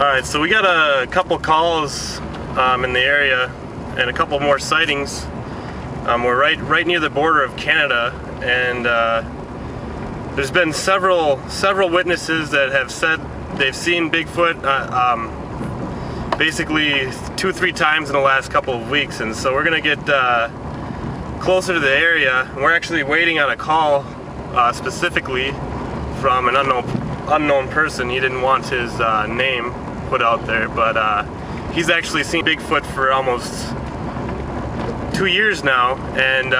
Alright, so we got a couple calls in the area and a couple more sightings. We're right near the border of Canada, and there's been several witnesses that have said they've seen Bigfoot basically 2-3 times in the last couple of weeks, and so we're gonna get closer to the area. We're actually waiting on a call specifically from an unknown person. He didn't want his name put out there, but he's actually seen Bigfoot for almost 2 years now, and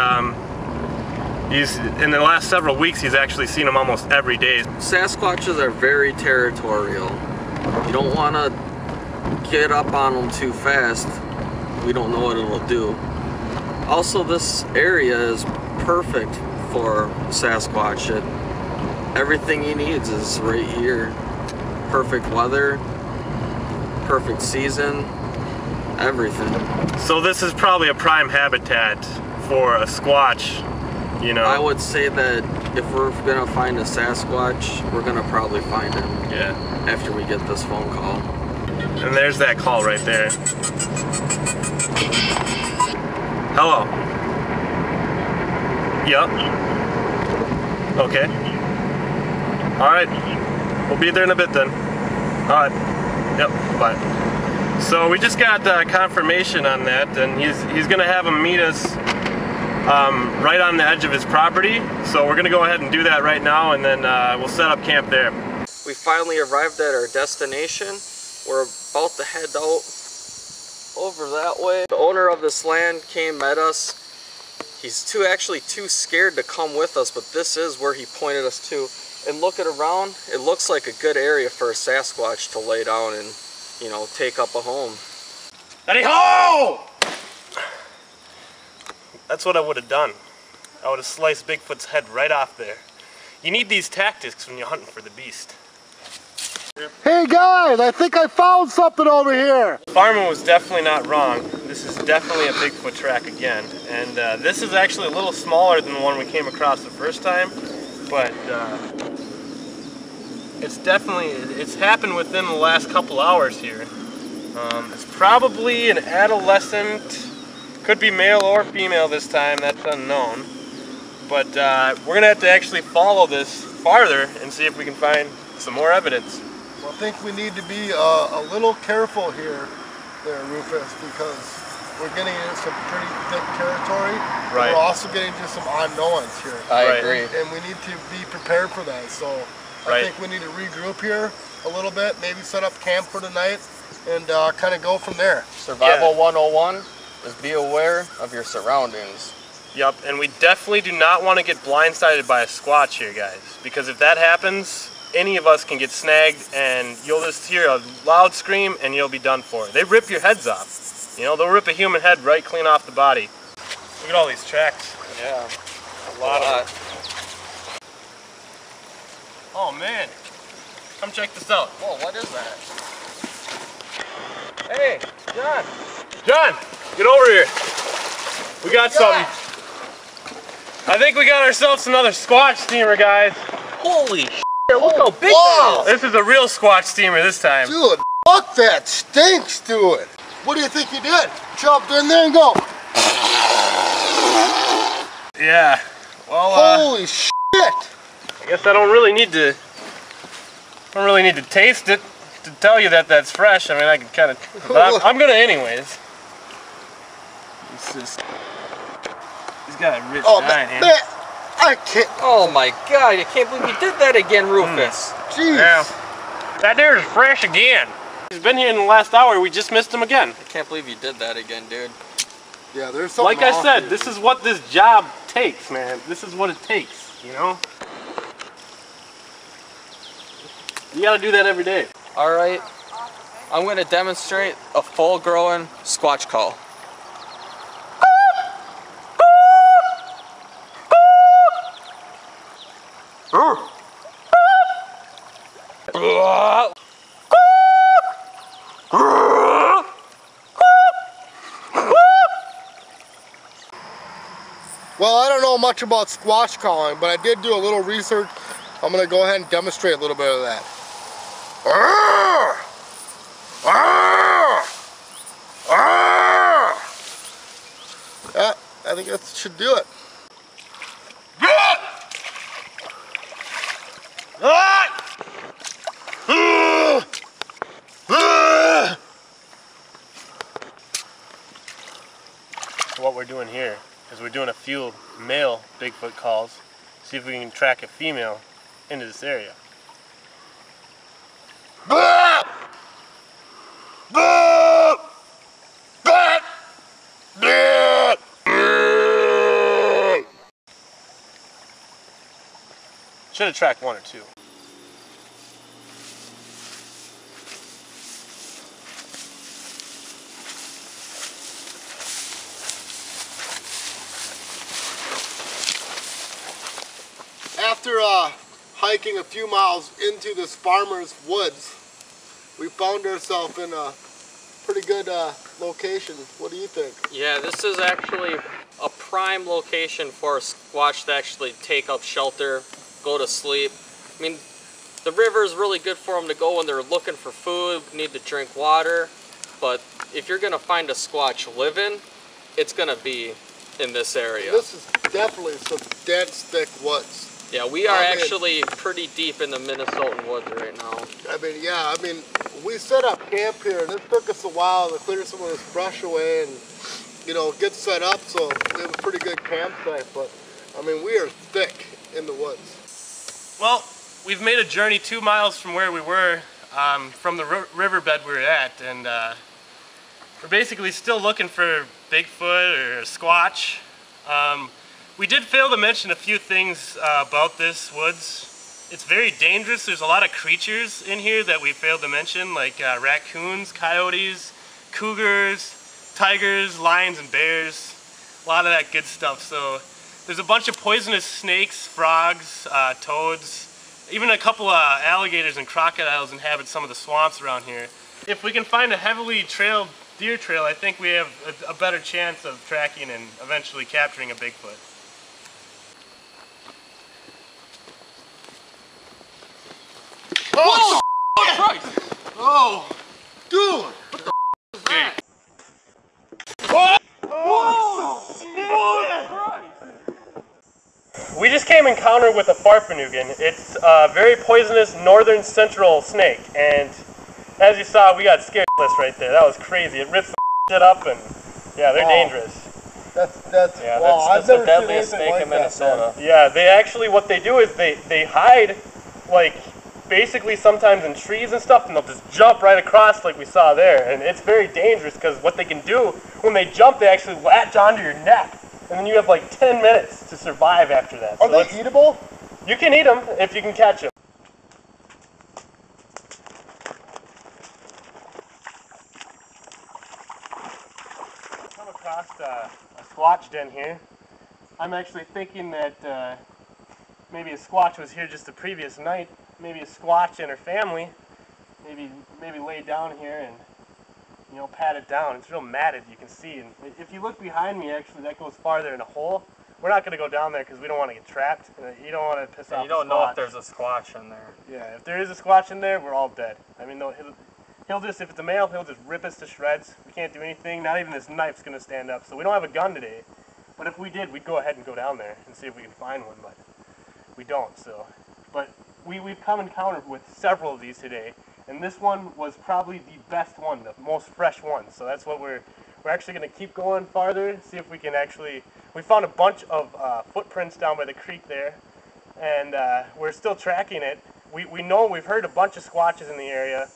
he's in the last several weeks he's actually seen him almost every day. Sasquatches are very territorial. You don't want to get up on them too fast. We don't know what it'll do. Also, this area is perfect for Sasquatch. Everything he needs is right here. Perfect weather, perfect season, everything. So this is probably a prime habitat for a Squatch, you know. I would say that if we're gonna find a Sasquatch, we're gonna probably find him. Yeah. After we get this phone call. And there's that call right there. Hello. Yep. Okay. Alright. We'll be there in a bit then. Alright. Yep. Bye. So we just got confirmation on that, and he's gonna have him meet us right on the edge of his property. So we're gonna go ahead and do that right now, and then we'll set up camp there. We finally arrived at our destination. We're about to head out over that way. The owner of this land came, met us. He's actually too scared to come with us, but this is where he pointed us to. And looking around, it looks like a good area for a Sasquatch to lay down and, you know, take up a home. Daddy ho! That's what I would have done. I would have sliced Bigfoot's head right off there. You need these tactics when you're hunting for the beast. Hey guys, I think I found something over here. Farman was definitely not wrong. This is definitely a Bigfoot track again. And this is actually a little smaller than the one we came across the first time. But it's happened within the last couple hours here. It's probably an adolescent, could be male or female this time, that's unknown. But we're gonna have to actually follow this farther and see if we can find some more evidence. Well, I think we need to be a little careful here, there, Rufus, because we're getting into some pretty thick territory. Right. We're also getting into some unknowns here. I agree. And we need to be prepared for that. So I think we need to regroup here a little bit, maybe set up camp for tonight, and kind of go from there. Survival 101 is be aware of your surroundings. Yep, and we definitely do not want to get blindsided by a Squatch here, guys, because if that happens, any of us can get snagged, and you'll just hear a loud scream and you'll be done for. They rip your heads off. You know, they'll rip a human head right clean off the body. Look at all these tracks. Yeah, a lot of them. Oh man, come check this out. Whoa, what is that? Hey, John. John, get over here. We got something. I think we got ourselves another Squatch steamer, guys. Holy shit, look how big that is. This is a real Squatch steamer this time. Dude, fuck that stinks, dude. What do you think you did? Jumped in there and go. Yeah, well, holy shit. I guess I don't really need to taste it to tell you that that's fresh. I mean, I can kind of, I'm gonna anyways. It's just, he's got a rich dye, man. I can't. Oh my god, I can't believe you did that again, Rufus. Jeez. Yeah. That deer is fresh again. He's been here in the last hour. We just missed him again. I can't believe you did that again, dude. Yeah, there's something. Like I said, this is what this job takes, man. This is what it takes, you know? You gotta do that every day. Alright, I'm gonna demonstrate a full-grown Squatch call. Well, I don't know much about Squatch calling, but I did do a little research. I'm gonna go ahead and demonstrate a little bit of that. I think that should do it. What we're doing here is we're doing a few male Bigfoot calls, see if we can track a female into this area. Should have tracked one or two. After hiking a few miles into this farmer's woods, we found ourselves in a pretty good location. What do you think? Yeah, this is actually a prime location for a Squatch to actually take up shelter, go to sleep. I mean, the river is really good for them to go when they're looking for food, need to drink water. But if you're going to find a Squatch living, it's going to be in this area. This is definitely some dense, thick woods. Yeah, we are actually pretty deep in the Minnesotan woods right now. I mean, we set up camp here, and it took us a while to clear some of this brush away and, you know, get set up, so we have a pretty good campsite, but, I mean, we are thick in the woods. Well, we've made a journey 2 miles from where we were, from the riverbed we were at, and we're basically still looking for Bigfoot or a Squatch. We did fail to mention a few things about this woods. It's very dangerous. There's a lot of creatures in here that we failed to mention, like raccoons, coyotes, cougars, tigers, lions, and bears. A lot of that good stuff. So there's a bunch of poisonous snakes, frogs, toads, even a couple of alligators and crocodiles inhabit some of the swamps around here. If we can find a heavily trailed deer trail, I think we have a better chance of tracking and eventually capturing a Bigfoot. Oh, Christ! Oh, dude! What the is that? We just came encounter with a Farfegnugen. It's a very poisonous northern central snake, and as you saw, we got scared right there. That was crazy. It rips the shit up, and yeah, they're dangerous. That's the deadliest snake in Minnesota. Yeah, they actually, what they do is they hide, like, basically sometimes in trees and stuff, and they'll just jump right across like we saw there. And it's very dangerous because what they can do, when they jump, they actually latch onto your neck. And then you have like 10 minutes to survive after that. Are they eatable? You can eat them if you can catch them. Come across a Squatch den here. I'm actually thinking that maybe a Squatch was here just the previous night. Maybe a Squatch and her family maybe lay down here and, you know, pat it down. It's real matted, you can see. And if you look behind me, actually, that goes farther in a hole. We're not going to go down there because we don't want to get trapped. You don't want to piss off. You don't know if there's a Squatch in there. Yeah, if there is a Squatch in there, we're all dead. I mean, he'll just, if it's a male, he'll just rip us to shreds. We can't do anything. Not even this knife's going to stand up. So we don't have a gun today. But if we did, we'd go ahead and go down there and see if we can find one. But we don't. So, but we've come encounter with several of these today, and this one was probably the best one, the most fresh one. So that's what we're actually going to keep going farther, see if we can actually. We found a bunch of footprints down by the creek there, and we're still tracking it. We've heard a bunch of Squatches in the area,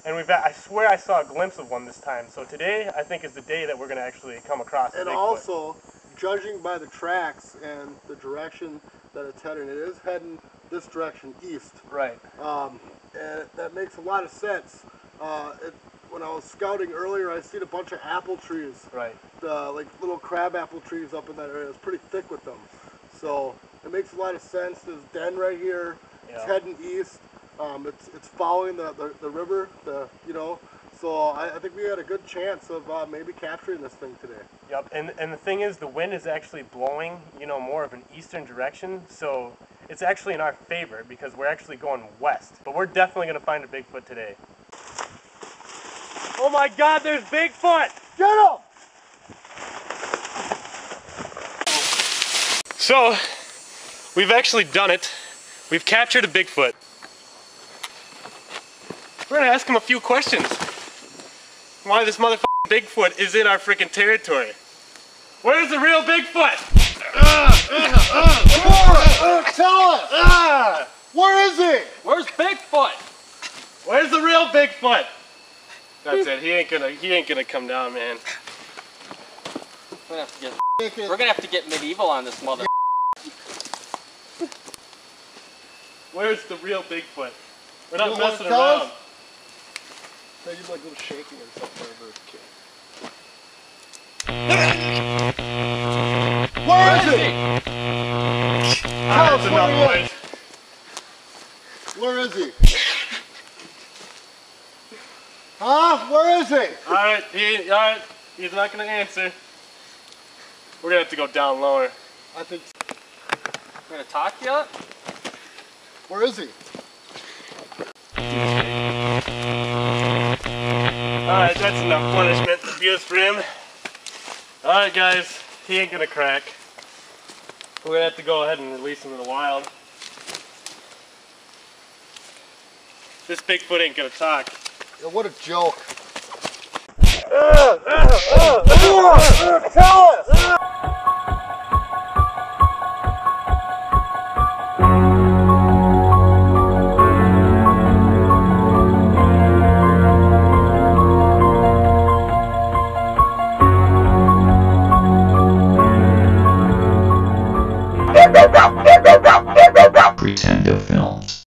and I swear I saw a glimpse of one this time. So today I think is the day that we're going to actually come across. And also, judging by the tracks and the direction that it's heading, it is heading this direction east. Right. And that makes a lot of sense. When I was scouting earlier, I seen a bunch of apple trees. Right. Like little crab apple trees up in that area. It's pretty thick with them. So it makes a lot of sense. This den right here, it's heading east. It's following the river, so I think we had a good chance of maybe capturing this thing today. Yep, and the thing is, the wind is actually blowing, more of an eastern direction, so it's actually in our favor because we're actually going west. But we're definitely going to find a Bigfoot today. Oh my God, there's Bigfoot! Get him! So, we've actually done it. We've captured a Bigfoot. We're gonna ask him a few questions. Why this motherfucking Bigfoot is in our freaking territory. Where's the real Bigfoot? Tell us! Where is he? Where's Bigfoot? Where's the real Bigfoot? That's it. He ain't gonna come down, man. We're gonna have to get medieval on this mother. Where's the real Bigfoot? We're not You messing wanna tell around. us? Maybe like a little shaking or something for a kid. Where is he? That's enough, boys. Where is he? Huh? Where is he? Alright, he's not gonna answer. We're gonna have to go down lower. I think. We're gonna talk yet? Where is he? Alright, that's enough punishment abuse for him. Alright guys, he ain't gonna crack. We're gonna have to go ahead and release him in the wild. This Bigfoot ain't gonna talk. Yeah, what a joke. Tell us! Pretend to film.